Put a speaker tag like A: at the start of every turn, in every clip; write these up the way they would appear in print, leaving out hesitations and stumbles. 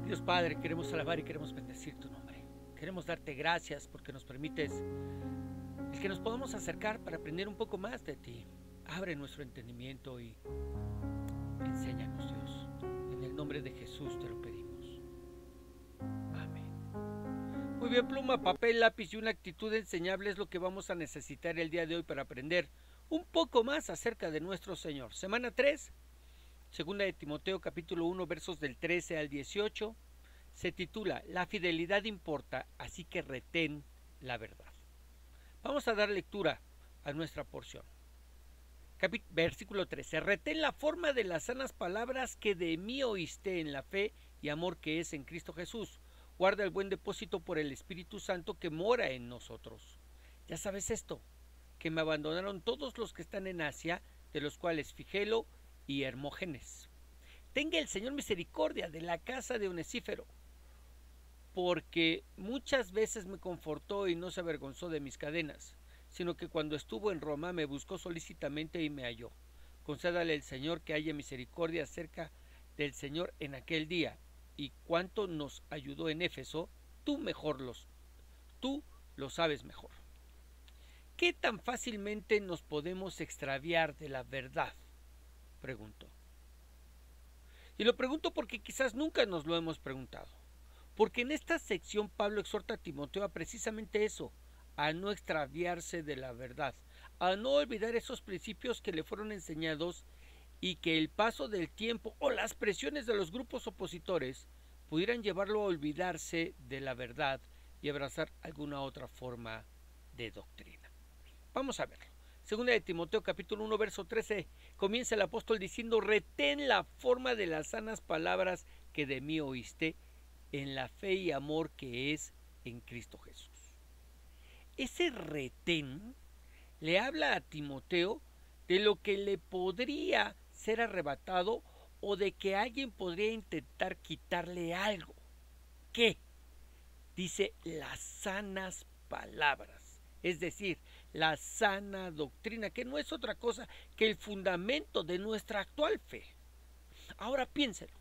A: Dios Padre, queremos alabar y queremos bendecir tu nombre. Queremos darte gracias porque nos permites el que nos podamos acercar para aprender un poco más de ti. Abre nuestro entendimiento y enséñanos, Dios. En el nombre de Jesús te lo pedimos. Amén. Muy bien, pluma, papel, lápiz y una actitud enseñable es lo que vamos a necesitar el día de hoy para aprender un poco más acerca de nuestro Señor. Semana 3, segunda de Timoteo capítulo 1, versos del 13 al 18, se titula La fidelidad importa, así que retén la verdad. Vamos a dar lectura a nuestra porción. Versículo 13. Retén la forma de las sanas palabras que de mí oíste en la fe y amor que es en Cristo Jesús. Guarda el buen depósito por el Espíritu Santo que mora en nosotros. Ya sabes esto, que me abandonaron todos los que están en Asia, de los cuales Figelo y Hermógenes. Tenga el Señor misericordia de la casa de Onesífero, porque muchas veces me confortó y no se avergonzó de mis cadenas, sino que cuando estuvo en Roma me buscó solícitamente y me halló. Concédale el Señor que haya misericordia acerca del Señor en aquel día, y cuánto nos ayudó en Éfeso, tú lo sabes mejor. ¿Qué tan fácilmente nos podemos extraviar de la verdad?, preguntó. Y lo pregunto porque quizás nunca nos lo hemos preguntado. Porque en esta sección Pablo exhorta a Timoteo a precisamente eso, a no extraviarse de la verdad, a no olvidar esos principios que le fueron enseñados y que el paso del tiempo o las presiones de los grupos opositores pudieran llevarlo a olvidarse de la verdad y abrazar alguna otra forma de doctrina. Vamos a verlo. Segunda de Timoteo capítulo 1 verso 13 comienza el apóstol diciendo: retén la forma de las sanas palabras que de mí oíste en la fe y amor que es en Cristo Jesús. Ese retén le habla a Timoteo de lo que le podría ser arrebatado o de que alguien podría intentar quitarle algo. ¿Qué? Dice las sanas palabras, es decir, la sana doctrina, que no es otra cosa que el fundamento de nuestra actual fe. Ahora piénselo.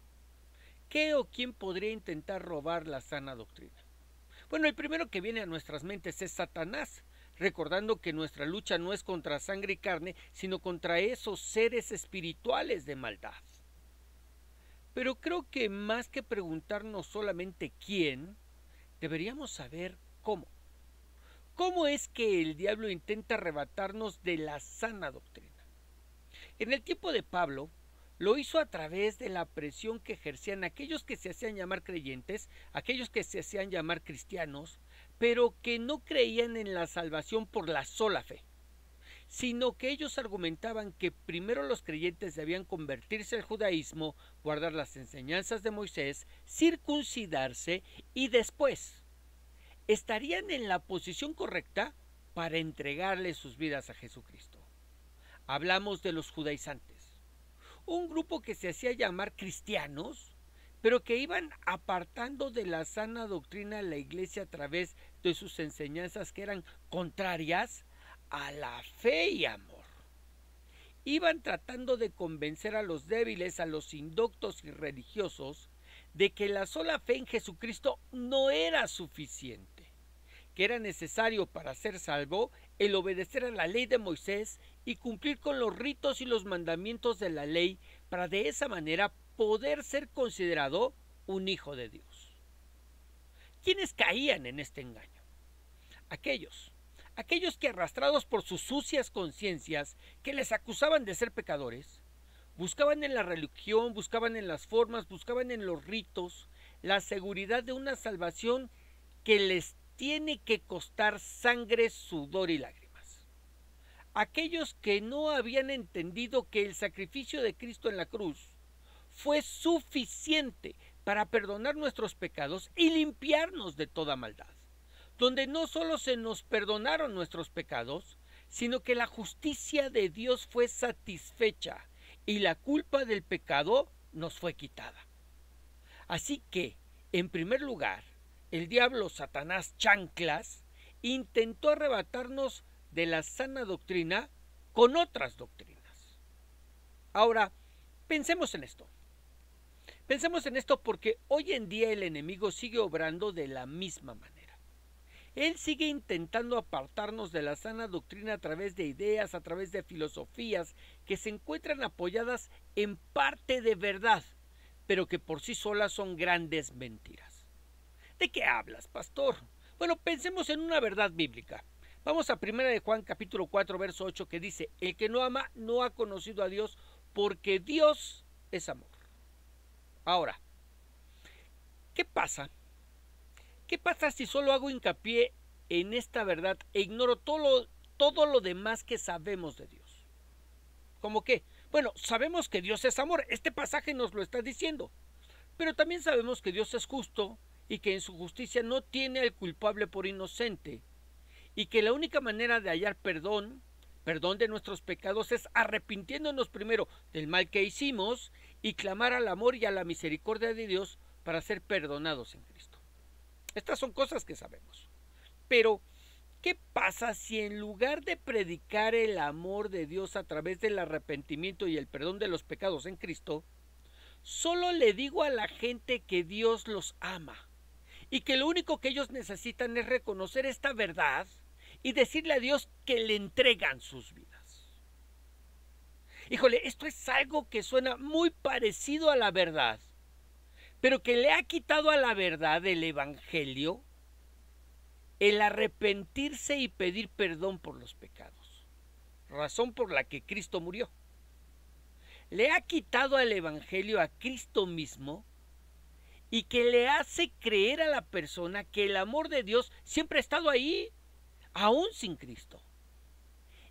A: ¿Qué o quién podría intentar robar la sana doctrina? Bueno, el primero que viene a nuestras mentes es Satanás, recordando que nuestra lucha no es contra sangre y carne, sino contra esos seres espirituales de maldad. Pero creo que más que preguntarnos solamente quién, deberíamos saber cómo. ¿Cómo es que el diablo intenta arrebatarnos de la sana doctrina? En el tiempo de Pablo, lo hizo a través de la presión que ejercían aquellos que se hacían llamar creyentes, aquellos que se hacían llamar cristianos, pero que no creían en la salvación por la sola fe, sino que ellos argumentaban que primero los creyentes debían convertirse al judaísmo, guardar las enseñanzas de Moisés, circuncidarse y después estarían en la posición correcta para entregarle sus vidas a Jesucristo. Hablamos de los judaizantes, un grupo que se hacía llamar cristianos, pero que iban apartando de la sana doctrina a la iglesia a través de sus enseñanzas que eran contrarias a la fe y amor. Iban tratando de convencer a los débiles, a los indoctos y religiosos, de que la sola fe en Jesucristo no era suficiente, que era necesario para ser salvo el obedecer a la ley de Moisés y cumplir con los ritos y los mandamientos de la ley para de esa manera poder ser considerado un hijo de Dios. ¿Quiénes caían en este engaño? Aquellos que arrastrados por sus sucias conciencias que les acusaban de ser pecadores, buscaban en la religión, buscaban en las formas, buscaban en los ritos la seguridad de una salvación que les tiene que costar sangre, sudor y lágrimas. Aquellos que no habían entendido que el sacrificio de Cristo en la cruz fue suficiente para perdonar nuestros pecados y limpiarnos de toda maldad, donde no solo se nos perdonaron nuestros pecados, sino que la justicia de Dios fue satisfecha y la culpa del pecado nos fue quitada. Así que, en primer lugar, el diablo, Satanás chanclas, intentó arrebatarnos de la sana doctrina con otras doctrinas. Ahora, pensemos en esto. Pensemos en esto porque hoy en día el enemigo sigue obrando de la misma manera. Él sigue intentando apartarnos de la sana doctrina a través de ideas, a través de filosofías que se encuentran apoyadas en parte de verdad, pero que por sí solas son grandes mentiras. ¿De qué hablas, pastor? Bueno, pensemos en una verdad bíblica. Vamos a 1 de Juan capítulo 4, verso 8, que dice: el que no ama no ha conocido a Dios, porque Dios es amor. Ahora, ¿qué pasa? ¿Qué pasa si solo hago hincapié en esta verdad e ignoro todo lo demás que sabemos de Dios? ¿Cómo qué? Bueno, sabemos que Dios es amor, este pasaje nos lo está diciendo, pero también sabemos que Dios es justo y que en su justicia no tiene al culpable por inocente, y que la única manera de hallar perdón de nuestros pecados, es arrepintiéndonos primero del mal que hicimos y clamar al amor y a la misericordia de Dios para ser perdonados en Cristo. Estas son cosas que sabemos. Pero, ¿qué pasa si en lugar de predicar el amor de Dios a través del arrepentimiento y el perdón de los pecados en Cristo, solo le digo a la gente que Dios los ama y que lo único que ellos necesitan es reconocer esta verdad y decirle a Dios que le entregan sus vidas? Híjole, esto es algo que suena muy parecido a la verdad, pero que le ha quitado a la verdad del Evangelio el arrepentirse y pedir perdón por los pecados, razón por la que Cristo murió. Le ha quitado al Evangelio a Cristo mismo, y que le hace creer a la persona que el amor de Dios siempre ha estado ahí, aún sin Cristo.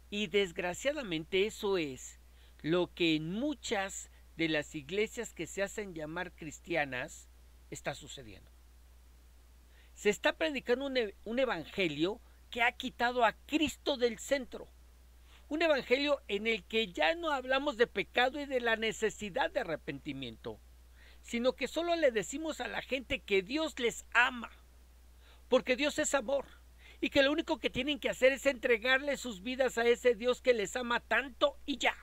A: Y desgraciadamente eso es lo que en muchas de las iglesias que se hacen llamar cristianas está sucediendo. Se está predicando un evangelio que ha quitado a Cristo del centro. Un evangelio en el que ya no hablamos de pecado y de la necesidad de arrepentimiento, sino que solo le decimos a la gente que Dios les ama, porque Dios es amor, y que lo único que tienen que hacer es entregarle sus vidas a ese Dios que les ama tanto y ya.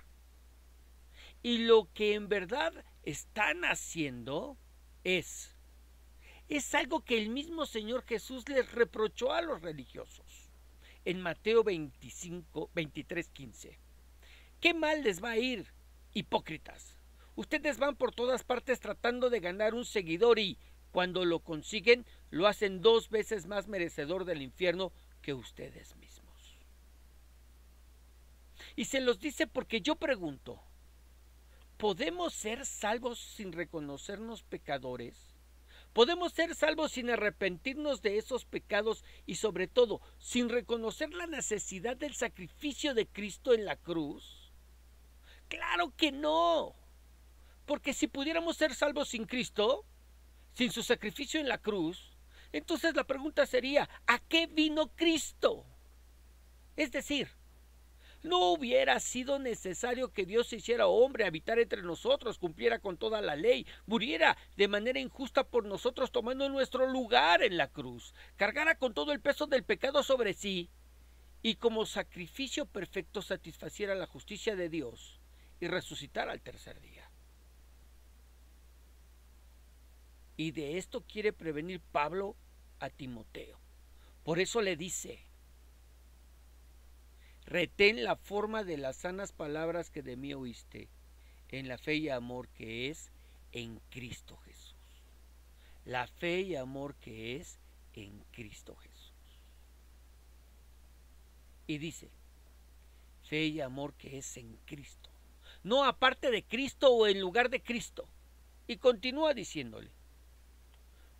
A: Y lo que en verdad están haciendo es algo que el mismo Señor Jesús les reprochó a los religiosos en Mateo 23:15. ¿Qué mal les va a ir, hipócritas? Ustedes van por todas partes tratando de ganar un seguidor y, cuando lo consiguen, lo hacen 2 veces más merecedor del infierno que ustedes mismos. Y se los dice porque yo pregunto: ¿podemos ser salvos sin reconocernos pecadores? ¿Podemos ser salvos sin arrepentirnos de esos pecados y, sobre todo, sin reconocer la necesidad del sacrificio de Cristo en la cruz? ¡Claro que no! Porque si pudiéramos ser salvos sin Cristo, sin su sacrificio en la cruz, entonces la pregunta sería: ¿a qué vino Cristo? Es decir, ¿no hubiera sido necesario que Dios se hiciera hombre, habitara entre nosotros, cumpliera con toda la ley, muriera de manera injusta por nosotros tomando nuestro lugar en la cruz, cargara con todo el peso del pecado sobre sí y como sacrificio perfecto satisfaciera la justicia de Dios y resucitara al tercer día? Y de esto quiere prevenir Pablo a Timoteo. Por eso le dice: retén la forma de las sanas palabras que de mí oíste, en la fe y amor que es en Cristo Jesús. La fe y amor que es en Cristo Jesús. Y dice: fe y amor que es en Cristo, no aparte de Cristo o en lugar de Cristo. Y continúa diciéndole: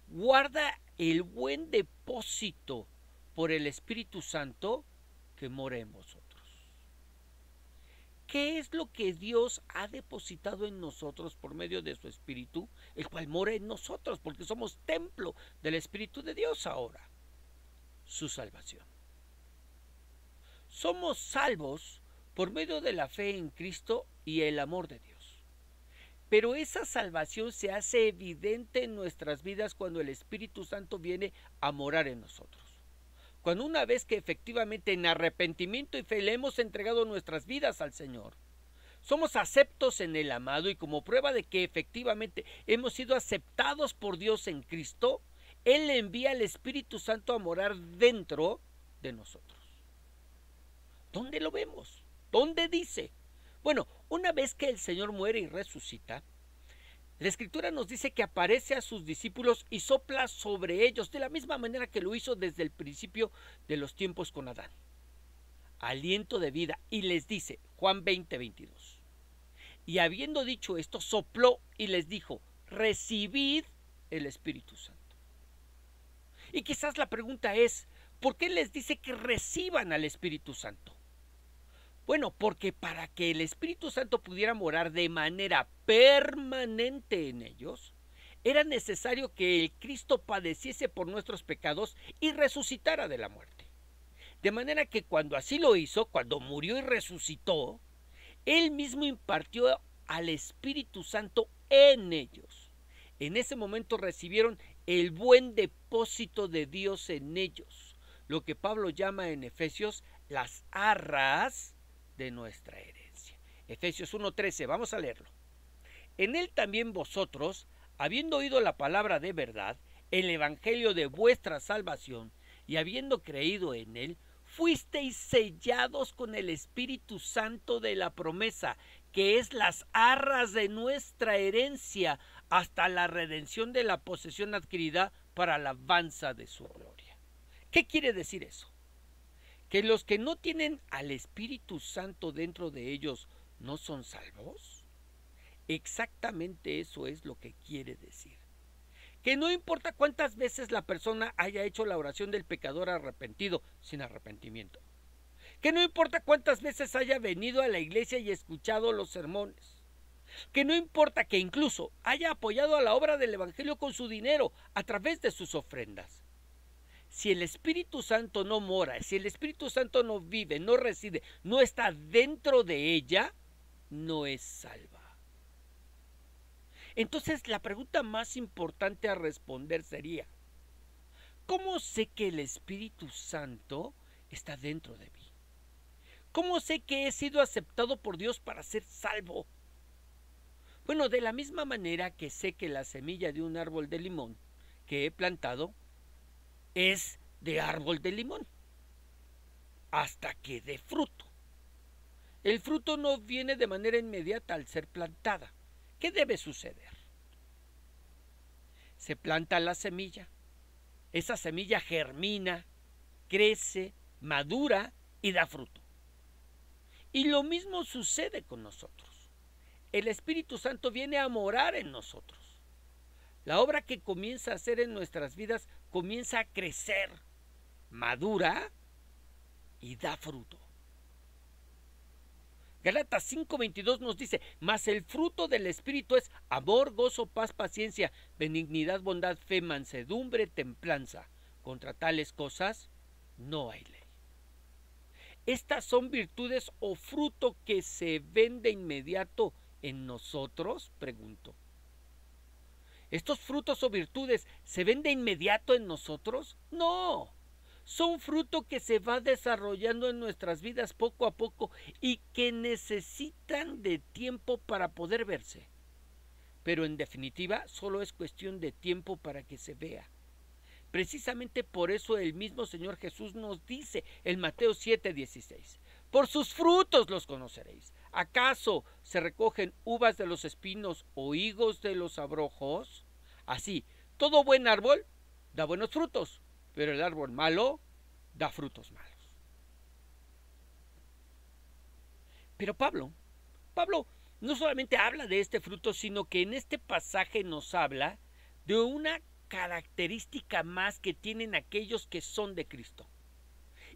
A: guarda el buen depósito por el Espíritu Santo que mora en vosotros. ¿Qué es lo que Dios ha depositado en nosotros por medio de su Espíritu, el cual mora en nosotros, porque somos templo del Espíritu de Dios ahora? Su salvación. Somos salvos por medio de la fe en Cristo y el amor de Dios. Pero esa salvación se hace evidente en nuestras vidas cuando el Espíritu Santo viene a morar en nosotros. Cuando, una vez que efectivamente en arrepentimiento y fe le hemos entregado nuestras vidas al Señor, Somos aceptos en el amado, y como prueba de que efectivamente hemos sido aceptados por Dios en Cristo, Él le envía al Espíritu Santo a morar dentro de nosotros. ¿Dónde lo vemos? ¿Dónde dice? Bueno, una vez que el Señor muere y resucita, la Escritura nos dice que aparece a sus discípulos y sopla sobre ellos de la misma manera que lo hizo desde el principio de los tiempos con Adán. Aliento de vida, y les dice, Juan 20:22. Y habiendo dicho esto, sopló y les dijo, recibid el Espíritu Santo. Y quizás la pregunta es, ¿por qué les dice que reciban al Espíritu Santo? Bueno, porque para que el Espíritu Santo pudiera morar de manera permanente en ellos, era necesario que el Cristo padeciese por nuestros pecados y resucitara de la muerte. De manera que cuando así lo hizo, cuando murió y resucitó, Él mismo impartió al Espíritu Santo en ellos. En ese momento recibieron el buen depósito de Dios en ellos, lo que Pablo llama en Efesios las arras de nuestra herencia. Efesios 1:13, vamos a leerlo. En Él también vosotros, habiendo oído la palabra de verdad, el evangelio de vuestra salvación, y habiendo creído en Él, fuisteis sellados con el Espíritu Santo de la promesa, que es las arras de nuestra herencia, hasta la redención de la posesión adquirida para la alabanza de su gloria. ¿Qué quiere decir eso? ¿Que los que no tienen al Espíritu Santo dentro de ellos no son salvos? Exactamente eso es lo que quiere decir. Que no importa cuántas veces la persona haya hecho la oración del pecador arrepentido sin arrepentimiento. Que no importa cuántas veces haya venido a la iglesia y escuchado los sermones. Que no importa que incluso haya apoyado a la obra del evangelio con su dinero a través de sus ofrendas. Si el Espíritu Santo no mora, si el Espíritu Santo no vive, no reside, no está dentro de ella, no es salva. Entonces la pregunta más importante a responder sería, ¿cómo sé que el Espíritu Santo está dentro de mí? ¿Cómo sé que he sido aceptado por Dios para ser salvo? Bueno, de la misma manera que sé que la semilla de un árbol de limón que he plantado es de árbol de limón, hasta que dé fruto. El fruto no viene de manera inmediata al ser plantada. ¿Qué debe suceder? Se planta la semilla, esa semilla germina, crece, madura y da fruto. Y lo mismo sucede con nosotros. El Espíritu Santo viene a morar en nosotros. La obra que comienza a hacer en nuestras vidas comienza a crecer, madura y da fruto. Gálatas 5:22 nos dice, mas el fruto del Espíritu es amor, gozo, paz, paciencia, benignidad, bondad, fe, mansedumbre, templanza. Contra tales cosas no hay ley. Estas son virtudes o fruto que se ven de inmediato en nosotros, pregunto. ¿Estos frutos o virtudes se ven de inmediato en nosotros? No. Son fruto que se va desarrollando en nuestras vidas poco a poco y que necesitan de tiempo para poder verse. Pero en definitiva, solo es cuestión de tiempo para que se vea. Precisamente por eso el mismo Señor Jesús nos dice en Mateo 7:16, por sus frutos los conoceréis. ¿Acaso se recogen uvas de los espinos o higos de los abrojos? Así, todo buen árbol da buenos frutos, pero el árbol malo da frutos malos. Pero Pablo no solamente habla de este fruto, sino que en este pasaje nos habla de una característica más que tienen aquellos que son de Cristo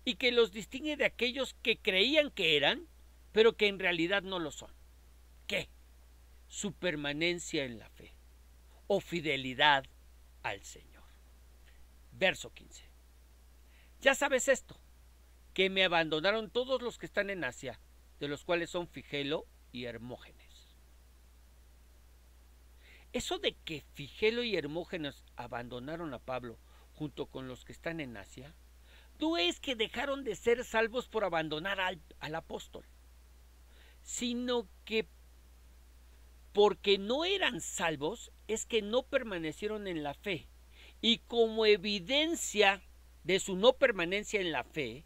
A: y que los distingue de aquellos que creían que eran, pero que en realidad no lo son. ¿Qué? Su permanencia en la fe o fidelidad al Señor. Verso 15. Ya sabes esto, que me abandonaron todos los que están en Asia, de los cuales son Figelo y Hermógenes. Eso de que Figelo y Hermógenes abandonaron a Pablo junto con los que están en Asia, no es que dejaron de ser salvos por abandonar al apóstol. sino que porque no eran salvos es que no permanecieron en la fe. Y como evidencia de su no permanencia en la fe,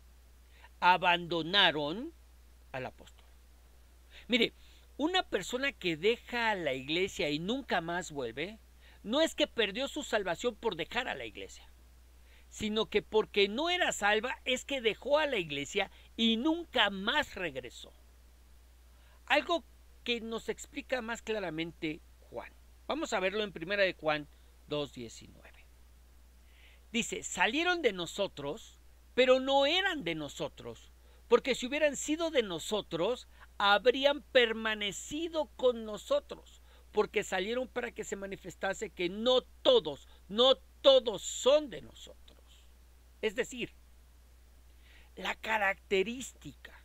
A: abandonaron al apóstol. Mire, una persona que deja a la iglesia y nunca más vuelve, no es que perdió su salvación por dejar a la iglesia, sino que porque no era salva es que dejó a la iglesia y nunca más regresó. Algo que nos explica más claramente Juan. Vamos a verlo en 1 de Juan 2:19. Dice, salieron de nosotros, pero no eran de nosotros, porque si hubieran sido de nosotros, habrían permanecido con nosotros, porque salieron para que se manifestase que no todos son de nosotros. Es decir, la característica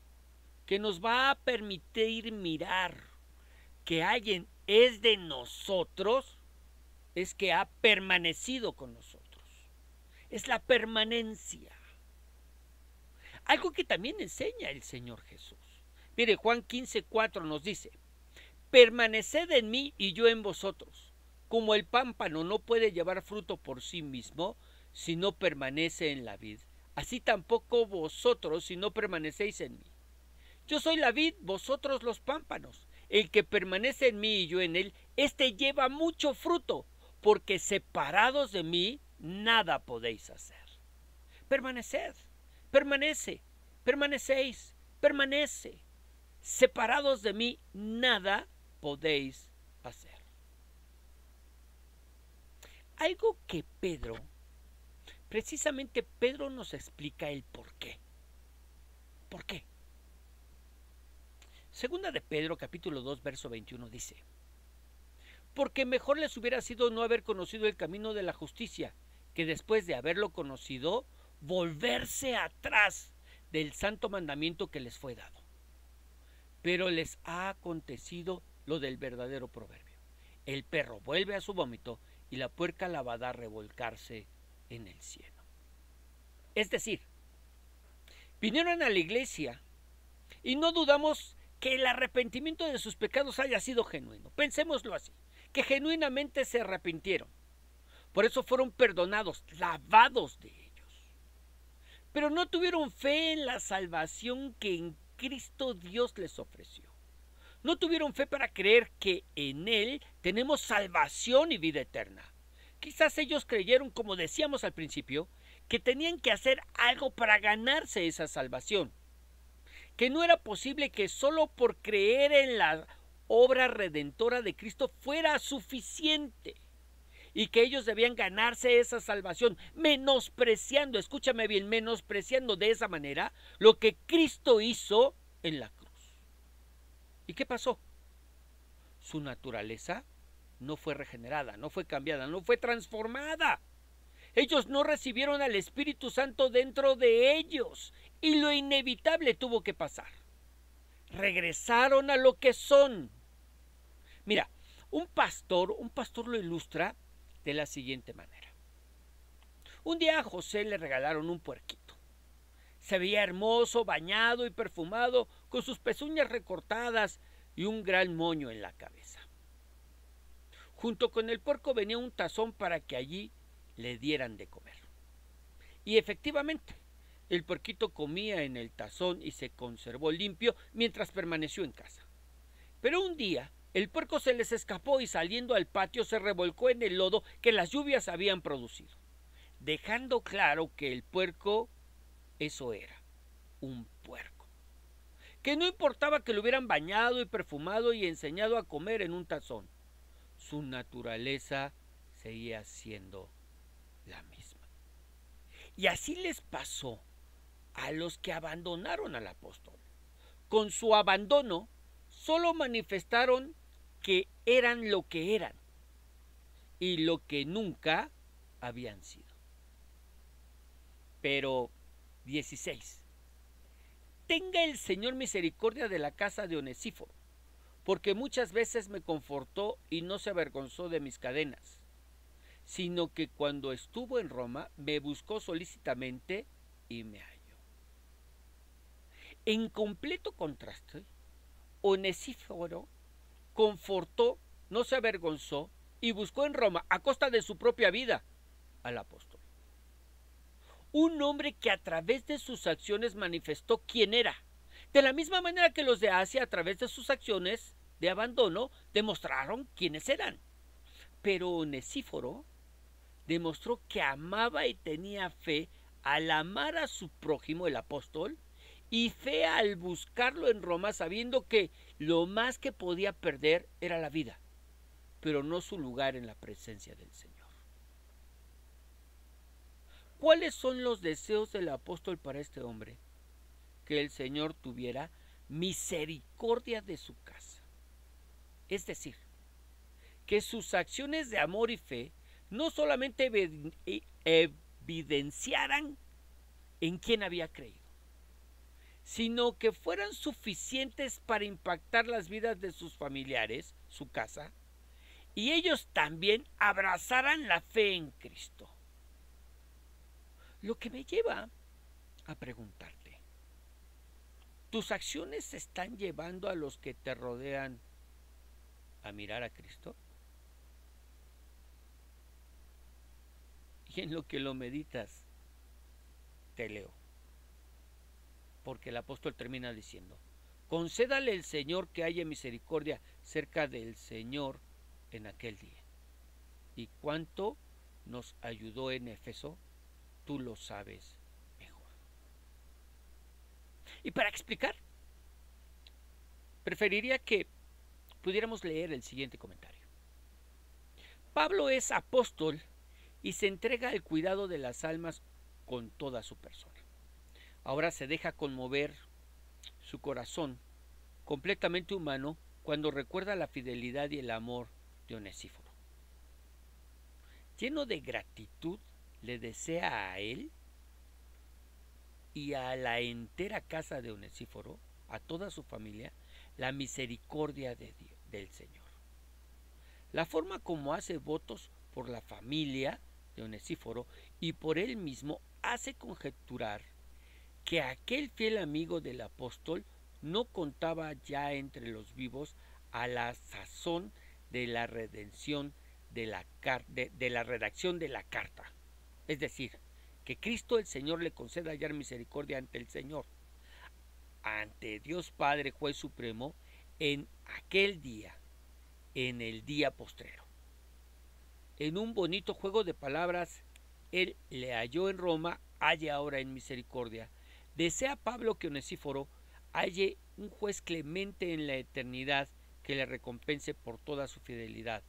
A: que nos va a permitir mirar que alguien es de nosotros es que ha permanecido con nosotros. Es la permanencia. Algo que también enseña el Señor Jesús. Mire, Juan 15:4 nos dice, permaneced en mí y yo en vosotros. Como el pámpano no puede llevar fruto por sí mismo si no permanece en la vid, así tampoco vosotros si no permanecéis en mí. Yo soy la vid, vosotros los pámpanos. El que permanece en mí y yo en él, éste lleva mucho fruto, porque separados de mí, nada podéis hacer. Permaneced, permanece, permanecéis, permanece. Separados de mí, nada podéis hacer. Algo que precisamente Pedro nos explica el por qué. ¿Por qué? Segunda de Pedro, capítulo 2, verso 21 dice, porque mejor les hubiera sido no haber conocido el camino de la justicia, que después de haberlo conocido, volverse atrás del santo mandamiento que les fue dado. Pero les ha acontecido lo del verdadero proverbio. El perro vuelve a su vómito y la puerca lavada a revolcarse en el cielo. Es decir, vinieron a la iglesia y no dudamos que el arrepentimiento de sus pecados haya sido genuino. Pensémoslo así, que genuinamente se arrepintieron. Por eso fueron perdonados, lavados de ellos. Pero no tuvieron fe en la salvación que en Cristo Dios les ofreció. No tuvieron fe para creer que en Él tenemos salvación y vida eterna. Quizás ellos creyeron, como decíamos al principio, que tenían que hacer algo para ganarse esa salvación. Que no era posible que solo por creer en la obra redentora de Cristo fuera suficiente. Y que ellos debían ganarse esa salvación, menospreciando, escúchame bien, menospreciando de esa manera lo que Cristo hizo en la cruz. ¿Y qué pasó? Su naturaleza no fue regenerada, no fue cambiada, no fue transformada. Ellos no recibieron al Espíritu Santo dentro de ellos y lo inevitable tuvo que pasar. Regresaron a lo que son. Mira, un pastor lo ilustra de la siguiente manera. Un día a José le regalaron un puerquito. Se veía hermoso, bañado y perfumado, con sus pezuñas recortadas y un gran moño en la cabeza. Junto con el puerco venía un tazón para que allí le dieran de comer. Y efectivamente, el puerquito comía en el tazón y se conservó limpio mientras permaneció en casa. Pero un día, el puerco se les escapó y saliendo al patio se revolcó en el lodo que las lluvias habían producido, dejando claro que el puerco, eso era, un puerco. Que no importaba que lo hubieran bañado y perfumado y enseñado a comer en un tazón, su naturaleza seguía siendo la misma. Y así les pasó a los que abandonaron al apóstol. Con su abandono, solo manifestaron que eran lo que eran y lo que nunca habían sido. Pero 16. Tenga el Señor misericordia de la casa de Onesíforo, porque muchas veces me confortó y no se avergonzó de mis cadenas, sino que cuando estuvo en Roma me buscó solícitamente y me halló. En completo contraste, Onesíforo confortó, no se avergonzó y buscó en Roma, a costa de su propia vida, al apóstol. Un hombre que a través de sus acciones manifestó quién era. De la misma manera que los de Asia, a través de sus acciones de abandono, demostraron quiénes eran. Pero Onesíforo demostró que amaba y tenía fe al amar a su prójimo, el apóstol, y fe al buscarlo en Roma, sabiendo que lo más que podía perder era la vida, pero no su lugar en la presencia del Señor. ¿Cuáles son los deseos del apóstol para este hombre? Que el Señor tuviera misericordia de su casa. Es decir, que sus acciones de amor y fe no solamente evidenciaran en quién había creído, sino que fueran suficientes para impactar las vidas de sus familiares, su casa, y ellos también abrazaran la fe en Cristo. Lo que me lleva a preguntarte, ¿tus acciones están llevando a los que te rodean a mirar a Cristo? Y en lo que lo meditas, te leo. Porque el apóstol termina diciendo, concédale el Señor que haya misericordia cerca del Señor en aquel día. Y cuánto nos ayudó en Éfeso, tú lo sabes mejor. Y para explicar, preferiría que pudiéramos leer el siguiente comentario. Pablo es apóstol y se entrega al cuidado de las almas con toda su persona. Ahora se deja conmover su corazón, completamente humano, cuando recuerda la fidelidad y el amor de Onesíforo. Lleno de gratitud, le desea a él y a la entera casa de Onesíforo, a toda su familia, la misericordia de Dios, del Señor. La forma como hace votos por la familia de Onesíforo y por él mismo hace conjeturar que aquel fiel amigo del apóstol no contaba ya entre los vivos a la sazón de la redención de la redacción de la carta. Es decir, que Cristo el Señor le conceda hallar misericordia ante el Señor, ante Dios Padre, Juez Supremo, en aquel día, en el día postrero. En un bonito juego de palabras, él le halló en Roma, halle ahora en misericordia. Desea Pablo que Onesíforo halle un juez clemente en la eternidad que le recompense por toda su fidelidad.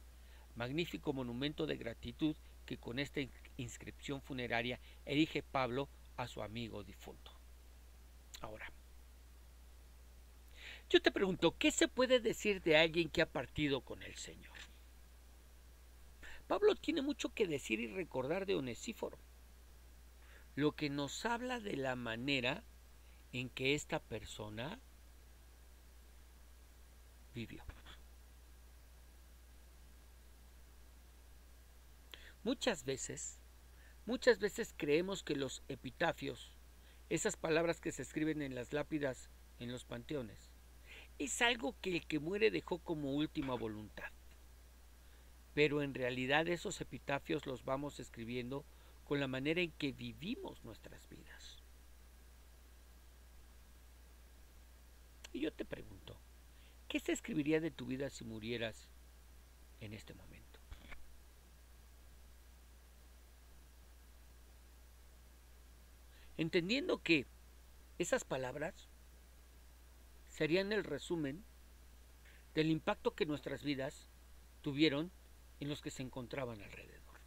A: Magnífico monumento de gratitud que con esta inscripción funeraria erige Pablo a su amigo difunto. Ahora, yo te pregunto, ¿qué se puede decir de alguien que ha partido con el Señor? Pablo tiene mucho que decir y recordar de Onesíforo, lo que nos habla de la manera en que esta persona vivió. Muchas veces creemos que los epitafios, esas palabras que se escriben en las lápidas en los panteones, es algo que el que muere dejó como última voluntad. Pero en realidad esos epitafios los vamos escribiendo con la manera en que vivimos nuestras vidas. Y yo te pregunto, ¿qué se escribiría de tu vida si murieras en este momento? Entendiendo que esas palabras serían el resumen del impacto que nuestras vidas tuvieron en los que se encontraban alrededor.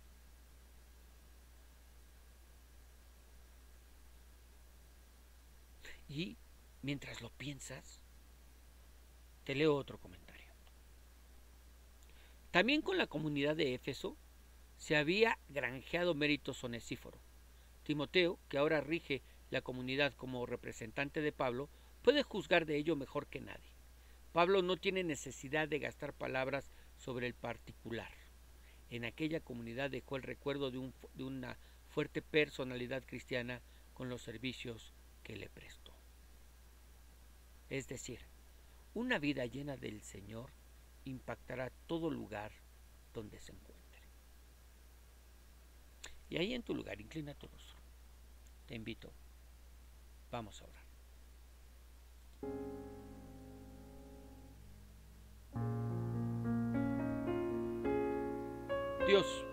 A: Y mientras lo piensas, te leo otro comentario. También con la comunidad de Éfeso se había granjeado méritos Onesíforo. Timoteo, que ahora rige la comunidad como representante de Pablo, puede juzgar de ello mejor que nadie. Pablo no tiene necesidad de gastar palabras sobre el particular. En aquella comunidad dejó el recuerdo de una fuerte personalidad cristiana con los servicios que le prestó. Es decir, Una vida llena del Señor impactará todo lugar donde se encuentre. Y ahí en tu lugar, inclina tu rostro. Te invito, vamos a orar. Dios,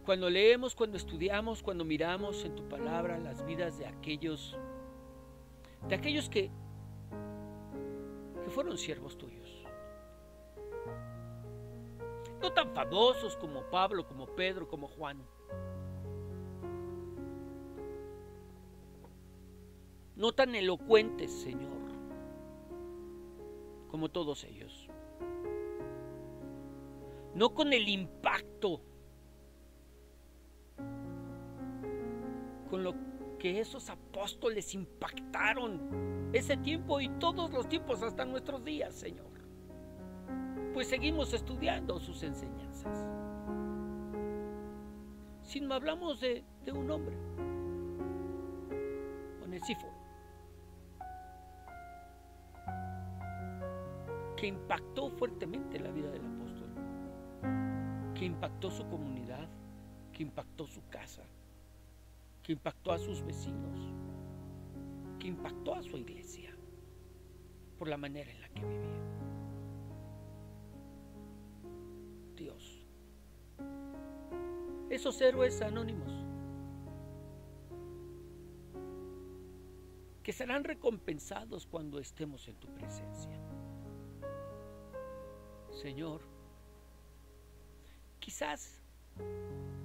A: cuando leemos, cuando estudiamos, cuando miramos en tu palabra las vidas de aquellos que fueron siervos tuyos, no tan famosos como Pablo, como Pedro, como Juan, no tan elocuentes, Señor, como todos ellos, no con el impacto con lo que esos apóstoles impactaron ese tiempo y todos los tiempos hasta nuestros días, Señor, pues seguimos estudiando sus enseñanzas. Si no hablamos de un hombre, Onesíforo, que impactó fuertemente la vida del apóstol, que impactó su comunidad, que impactó su casa, que impactó a sus vecinos, que impactó a su iglesia por la manera en la que vivía. Dios, esos héroes anónimos que serán recompensados cuando estemos en tu presencia. Señor, quizás,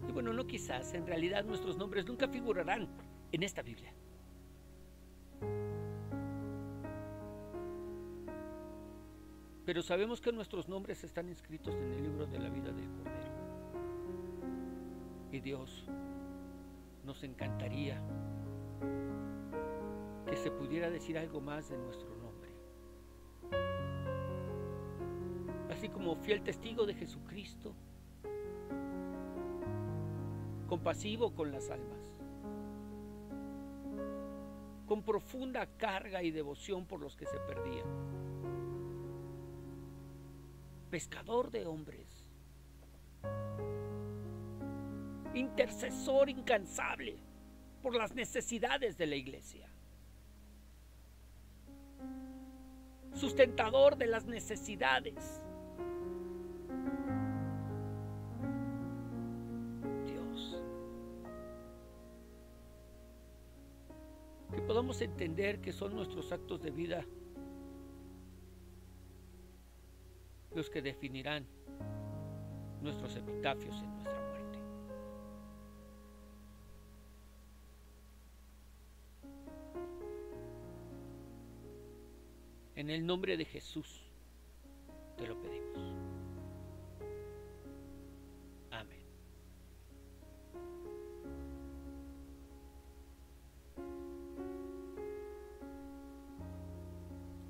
A: y bueno, no quizás, en realidad nuestros nombres nunca figurarán en esta Biblia. Pero sabemos que nuestros nombres están inscritos en el libro de la vida del Cordero. Y Dios, nos encantaría que se pudiera decir algo más de nuestro nombre. Así como fiel testigo de Jesucristo, compasivo con las almas, con profunda carga y devoción por los que se perdían, pescador de hombres, intercesor incansable por las necesidades de la iglesia, sustentador de las necesidades. Dios, que podamos entender que son nuestros actos de vida los que definirán nuestros epitafios en nuestra muerte. En el nombre de Jesús te lo pedimos.